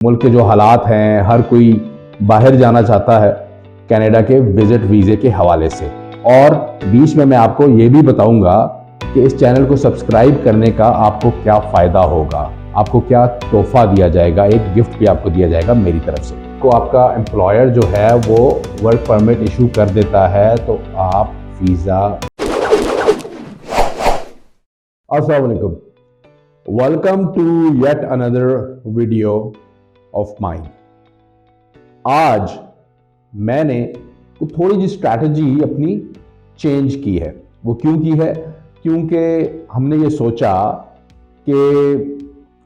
मुल्क के जो हालात हैं, हर कोई बाहर जाना चाहता है कनाडा के विजिट वीज़े के हवाले से। और बीच में मैं आपको ये भी बताऊंगा कि इस चैनल को सब्सक्राइब करने का आपको क्या फ़ायदा होगा, आपको क्या तोहफा दिया जाएगा, एक गिफ्ट भी आपको दिया जाएगा मेरी तरफ से। तो आपका एम्प्लॉयर जो है वो वर्क परमिट इशू कर देता है तो आप वीज़ा। अस्सलाम वालेकुम, welcome to yet another video of mine. आज मैंने थोड़ी जी स्ट्रैटेजी अपनी चेंज की है। वो क्यों की है? क्योंकि हमने ये सोचा कि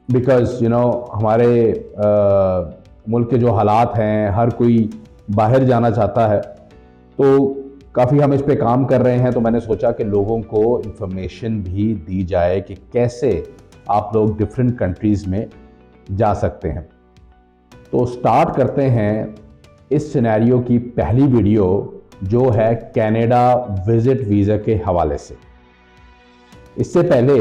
बिकॉज हमारे मुल्क के जो हालात हैं, हर कोई बाहर जाना चाहता है, तो काफ़ी हम इस पे काम कर रहे हैं। तो मैंने सोचा कि लोगों को इंफॉर्मेशन भी दी जाए कि कैसे आप लोग डिफरेंट कंट्रीज़ में जा सकते हैं। तो स्टार्ट करते हैं इस सिनेरियो की पहली वीडियो, जो है कनाडा विजिट वीज़ा के हवाले से। इससे पहले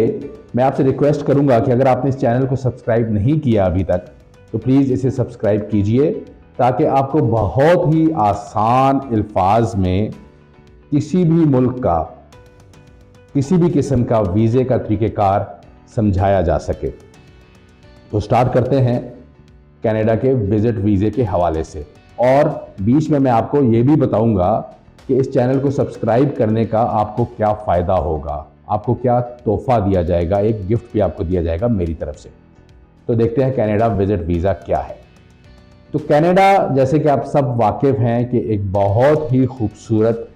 मैं आपसे रिक्वेस्ट करूंगा कि अगर आपने इस चैनल को सब्सक्राइब नहीं किया अभी तक तो प्लीज़ इसे सब्सक्राइब कीजिए, ताकि आपको बहुत ही आसान अल्फाज में किसी भी मुल्क का, किसी भी किस्म का वीज़े का तरीक़ेकार समझाया जा सके। तो स्टार्ट करते हैं कनाडा के विजिट वीज़े के हवाले से। और बीच में मैं आपको ये भी बताऊंगा कि इस चैनल को सब्सक्राइब करने का आपको क्या फ़ायदा होगा, आपको क्या तोहफा दिया जाएगा, एक गिफ्ट भी आपको दिया जाएगा मेरी तरफ से। तो देखते हैं कनाडा विजिट वीज़ा क्या है। तो कनाडा, जैसे कि आप सब वाकिफ़ हैं, कि एक बहुत ही खूबसूरत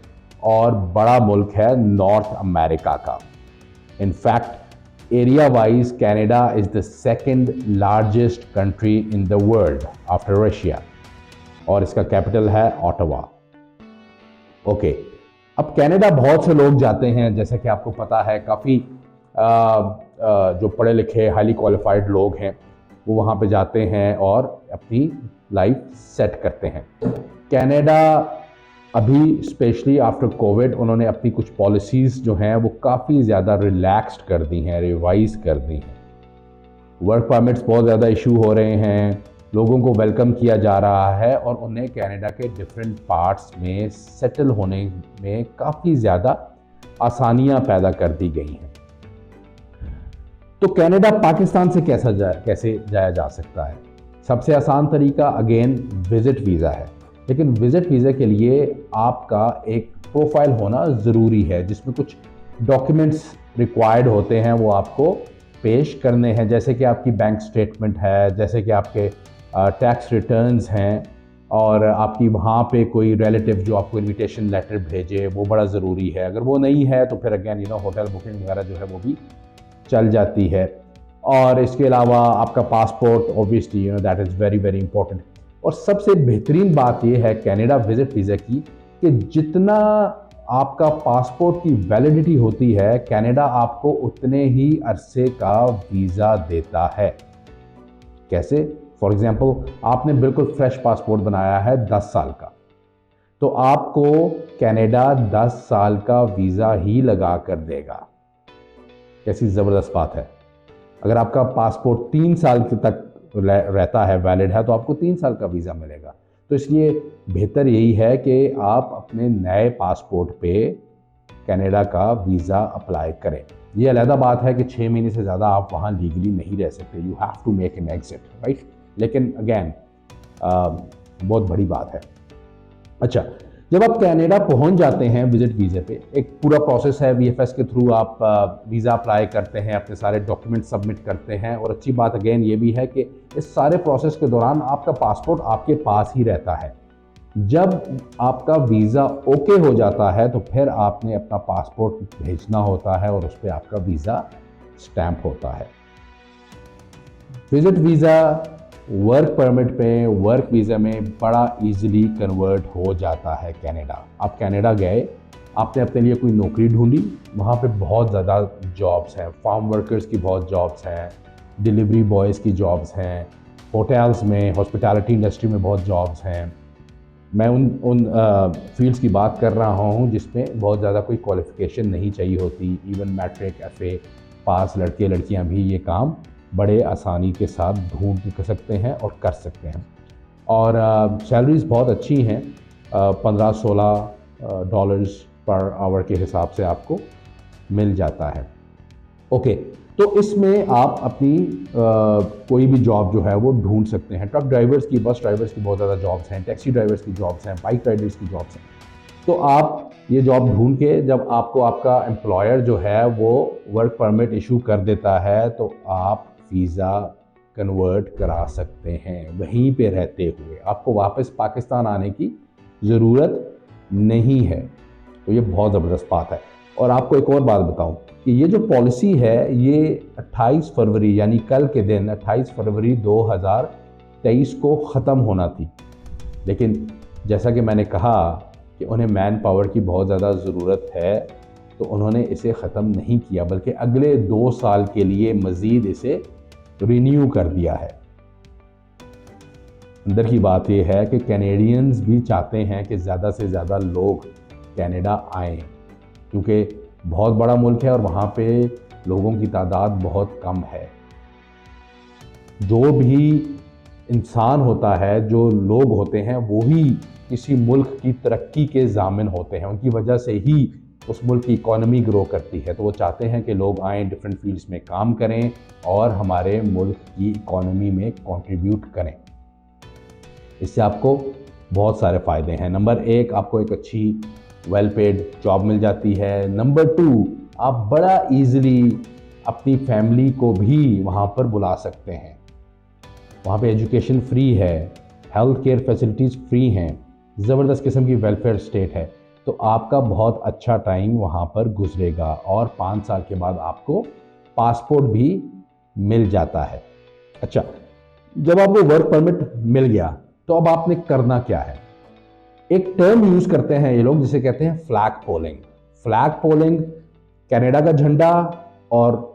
और बड़ा मुल्क है नॉर्थ अमेरिका का। In fact area wise Canada is the second largest country in the world after Russia, और इसका कैपिटल है ऑटवा। ओके, अब कनाडा बहुत से लोग जाते हैं, जैसे कि आपको पता है, काफ़ी जो पढ़े लिखे हाईली क्वालिफाइड लोग हैं वो वहाँ पे जाते हैं और अपनी लाइफ सेट करते हैं। कनाडा अभी स्पेशली आफ्टर कोविड उन्होंने अपनी कुछ पॉलिसीज़ जो हैं वो काफ़ी ज़्यादा रिलैक्स्ड कर दी हैं, रिवाइज कर दी हैं। वर्क परमिट्स बहुत ज़्यादा इशू हो रहे हैं, लोगों को वेलकम किया जा रहा है और उन्हें कनाडा के डिफरेंट पार्ट्स में सेटल होने में काफ़ी ज़्यादा आसानियां पैदा कर दी गई हैं। तो कनाडा पाकिस्तान से कैसे जाया जा सकता है? सबसे आसान तरीका अगेन विजिट वीज़ा है। लेकिन विजिट वीज़ा के लिए आपका एक प्रोफाइल होना ज़रूरी है, जिसमें कुछ डॉक्यूमेंट्स रिक्वायर्ड होते हैं, वो आपको पेश करने हैं, जैसे कि आपकी बैंक स्टेटमेंट है, जैसे कि आपके टैक्स रिटर्न्स हैं, और आपकी वहाँ पे कोई रिलेटिव जो आपको इनविटेशन लेटर भेजे, वो बड़ा ज़रूरी है। अगर वो नहीं है तो फिर अगेन होटल बुकिंग वगैरह जो है वो भी चल जाती है। और इसके अलावा आपका passport obviously that is very very important. और सबसे बेहतरीन बात यह है कनाडा विजिट वीज़ा की कि जितना आपका पासपोर्ट की वैलिडिटी होती है, कनाडा आपको उतने ही अरसे का वीज़ा देता है। कैसे? फॉर एग्जांपल, आपने बिल्कुल फ्रेश पासपोर्ट बनाया है 10 साल का, तो आपको कनाडा 10 साल का वीज़ा ही लगा कर देगा। कैसी ज़बरदस्त बात है। अगर आपका पासपोर्ट 3 साल तक रहता है, वैलिड है, तो आपको 3 साल का वीज़ा मिलेगा। तो इसलिए बेहतर यही है कि आप अपने नए पासपोर्ट पे कनाडा का वीज़ा अप्लाई करें। ये अलग बात है कि 6 महीने से ज़्यादा आप वहाँ लीगली नहीं रह सकते, you have to make an exit, right. लेकिन अगेन बहुत बड़ी बात है। अच्छा, जब आप कनाडा पहुंच जाते हैं विजिट वीज़े पे, एक पूरा प्रोसेस है, वीएफएस के थ्रू आप वीज़ा अप्लाई करते हैं, अपने सारे डॉक्यूमेंट सबमिट करते हैं। और अच्छी बात अगेन ये भी है कि इस सारे प्रोसेस के दौरान आपका पासपोर्ट आपके पास ही रहता है। जब आपका वीज़ा ओके हो जाता है तो फिर आपने अपना पासपोर्ट भेजना होता है और उस पर आपका वीज़ा स्टैंप होता है। विजिट वीज़ा वर्क परमिट पे, वर्क वीज़ा में बड़ा इजीली कन्वर्ट हो जाता है कनाडा। आप कनाडा गए, आपने अपने लिए कोई नौकरी ढूंढी, वहाँ पे बहुत ज़्यादा जॉब्स हैं, फार्म वर्कर्स की बहुत जॉब्स हैं, डिलीवरी बॉयज़ की जॉब्स हैं, होटल्स में, हॉस्पिटैलिटी इंडस्ट्री में बहुत जॉब्स हैं। मैं उन फील्ड्स की बात कर रहा हूँ जिसमें बहुत ज़्यादा कोई क्वालिफ़िकेशन नहीं चाहिए होती। इवन मैट्रिक, एफए पास लड़के लड़कियाँ भी ये काम बड़े आसानी के साथ ढूंढ सकते हैं और कर सकते हैं। और सैलरीज बहुत अच्छी हैं, 15-16 डॉलर्स पर आवर के हिसाब से आपको मिल जाता है। ओके, तो इसमें आप अपनी कोई भी जॉब जो है वो ढूंढ सकते हैं। ट्रक ड्राइवर्स की, बस ड्राइवर्स की बहुत ज़्यादा जॉब्स हैं, टैक्सी ड्राइवर्स की जॉब्स हैं, बाइक राइडर्स की जॉब्स हैं। तो आप ये जॉब ढूंढ के जब आपको आपका एम्प्लॉयर जो है वो वर्क परमिट इशू कर देता है तो आप वीज़ा कन्वर्ट करा सकते हैं वहीं पे रहते हुए। आपको वापस पाकिस्तान आने की ज़रूरत नहीं है। तो ये बहुत ज़बरदस्त बात है। और आपको एक और बात बताऊं कि ये जो पॉलिसी है ये 28 फरवरी यानी कल के दिन 28 फरवरी 2023 को ख़त्म होना थी। लेकिन जैसा कि मैंने कहा कि उन्हें मैन पावर की बहुत ज़्यादा ज़रूरत है, तो उन्होंने इसे ख़त्म नहीं किया बल्कि अगले 2 साल के लिए मज़ीद इसे रिन्यू कर दिया है। अंदर की बात यह है कि कैनेडियंस भी चाहते हैं कि ज़्यादा से ज़्यादा लोग कनाडा आएँ, क्योंकि बहुत बड़ा मुल्क है और वहाँ पे लोगों की तादाद बहुत कम है। जो भी इंसान होता है, जो लोग होते हैं, वो ही किसी मुल्क की तरक्की के ज़ामिन होते हैं। उनकी वजह से ही उस मुल्क की इकॉनमी ग्रो करती है। तो वो चाहते हैं कि लोग आएँ, डिफरेंट फील्ड्स में काम करें और हमारे मुल्क की इकॉनमी में कंट्रीब्यूट करें। इससे आपको बहुत सारे फ़ायदे हैं। नंबर 1, आपको एक अच्छी वेल पेड जॉब मिल जाती है। नंबर 2, आप बड़ा ईज़िली अपनी फैमिली को भी वहाँ पर बुला सकते हैं। वहाँ पे एजुकेशन फ्री है, हेल्थ केयर फैसिलिटीज़ फ्री हैं, ज़बरदस्त किस्म की वेलफेयर स्टेट है। तो आपका बहुत अच्छा टाइम वहाँ पर गुजरेगा और 5 साल के बाद आपको पासपोर्ट भी मिल जाता है। अच्छा, जब आपको वर्क परमिट मिल गया तो अब आपने करना क्या है? एक टर्म यूज़ करते हैं ये लोग जिसे कहते हैं flag polling. Flag polling Canada का झंडा और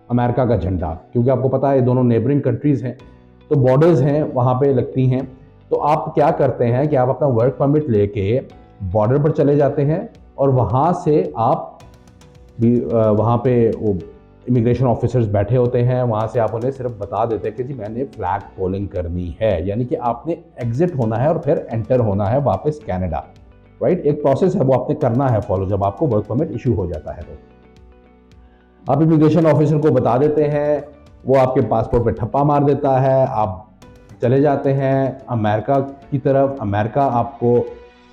अमेरिका का झंडा, क्योंकि आपको पता है ये दोनों नेबरिंग कंट्रीज़ हैं, तो बॉर्डर्स हैं वहाँ पे लगती हैं। तो आप क्या करते हैं कि आप अपना वर्क परमिट लेके बॉर्डर पर चले जाते हैं और वहाँ से आप भी वहाँ पे वो इमिग्रेशन ऑफिसर्स बैठे होते हैं, वहाँ से आप उन्हें सिर्फ बता देते हैं कि जी मैंने फ्लैग पोलिंग करनी है, यानी कि आपने एग्जिट होना है और फिर एंटर होना है वापस कनाडा। राइट, एक प्रोसेस है वो आपने करना है फॉलो जब आपको वर्क परमिट इशू हो जाता है। तो आप इमिग्रेशन ऑफिसर को बता देते हैं, वो आपके पासपोर्ट पे ठप्पा मार देता है, आप चले जाते हैं अमेरिका की तरफ। अमेरिका आपको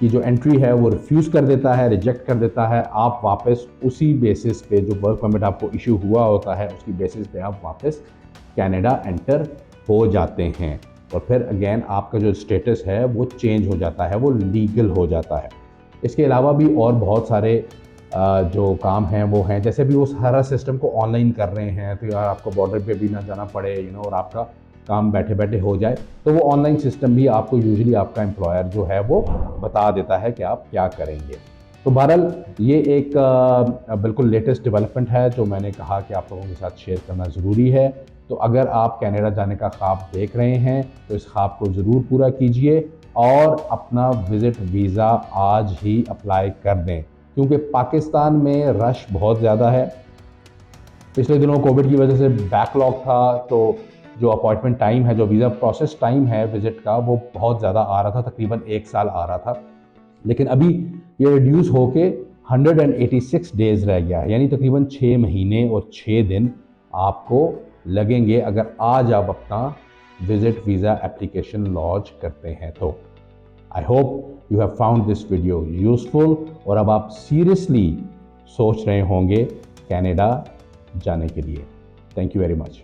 की जो एंट्री है वो रिफ्यूज़ कर देता है, रिजेक्ट कर देता है। आप वापस उसी बेसिस पे जो वर्क परमिट आपको इशू हुआ होता है उसकी बेसिस पे आप वापस कनाडा एंटर हो जाते हैं और फिर अगेन आपका जो स्टेटस है वो चेंज हो जाता है, वो लीगल हो जाता है। इसके अलावा भी और बहुत सारे जो काम हैं वो हैं, जैसे भी वो सारा सिस्टम को ऑनलाइन कर रहे हैं तो यार आपको बॉर्डर पे भी ना जाना पड़े और आपका काम बैठे बैठे हो जाए। तो वो ऑनलाइन सिस्टम भी आपको यूजुअली आपका एम्प्लॉयर जो है वो बता देता है कि आप क्या करेंगे। तो बहरहाल ये एक बिल्कुल लेटेस्ट डेवलपमेंट है जो मैंने कहा कि आप लोगों के साथ शेयर करना ज़रूरी है। तो अगर आप कनाडा जाने का ख्वाब देख रहे हैं तो इस ख्वाब को ज़रूर पूरा कीजिए और अपना विज़िट वीज़ा आज ही अप्लाई कर दें, क्योंकि पाकिस्तान में रश बहुत ज़्यादा है। पिछले दिनों कोविड की वजह से बैकलॉग था, तो जो अपॉइंटमेंट टाइम है, जो वीज़ा प्रोसेस टाइम है विज़िट का, वो बहुत ज़्यादा आ रहा था, तकरीबन 1 साल आ रहा था। लेकिन अभी ये रिड्यूस होके 186 डेज़ रह गया है, यानी तकरीबन 6 महीने और 6 दिन आपको लगेंगे अगर आज आप अपना विज़िट वीज़ा एप्लीकेशन लॉन्च करते हैं तो। I hope you have found this video useful और अब आप सीरियसली सोच रहे होंगे कनाडा जाने के लिए। Thank you very much.